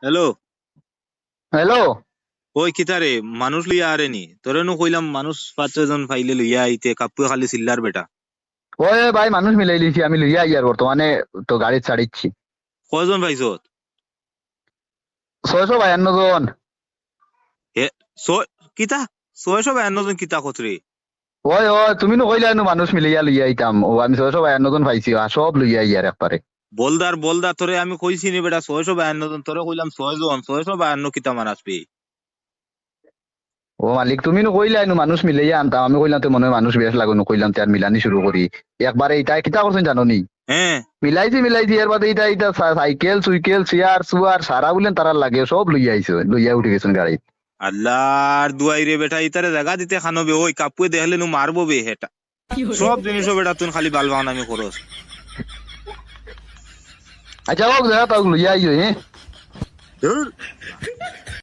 Hello. Hello. ওই কিতারে মানুষ লইয়া আরেনি তোরে নু কইলাম মানুষ 5-6 জন পাইলে লইয়া আইতে কাপুয়ে খালি চিল্লার বেটা। ওই ভাই মানুষ মিলাই লিছি, আমি লইয়া আই আর বর্তমানে তো গাড়ি ছাড়িচ্ছি। কয়জন পাইছত? 652 জন। হে কিতা 652 জন কিতা কতরে? ওই ওই তুমি নো কইলা মানুষ মিলাইয়া লইয়া আইতাম, ও আমি 652 জন পাইছি, সব লইয়া আই আর একবারে। বলদার বলদা তোরে আমি কইছি নি বেটা 652 জন, তোরে কইলাম 6 জন, 652 কিতা মানাসবি? ও মালিক তুমি নো কইলা মানুষ মিলাইয়া আনতাম, আমি কইলাম তো মনে হয় মানুষ বেশ লাগুন, কইলাম তো আর মিলানি শুরু করি একবারে। এইটা কিতা করছেন জানো নি? হ্যাঁ মিলাইছি এর বাদে এইটা এইটা সাইকেল সুইকেল চেয়ার সুয়ার সারা বললেন তারা লাগে সব লইয়া আইছে, লইয়া উঠে গেছেন গাড়ি। আল্লাহর দুয়াই রে বেটা, ইতারে জায়গা দিতে খানবে। ওই কাপুয়ে দেখলে নু মারবো বে হেটা। সব জিনিসও বেটা তুই খালি বাল বানামি করস। আচ্ছা হোক দেখা তাও লইয়া আইছো। হ্যাঁ ধুর।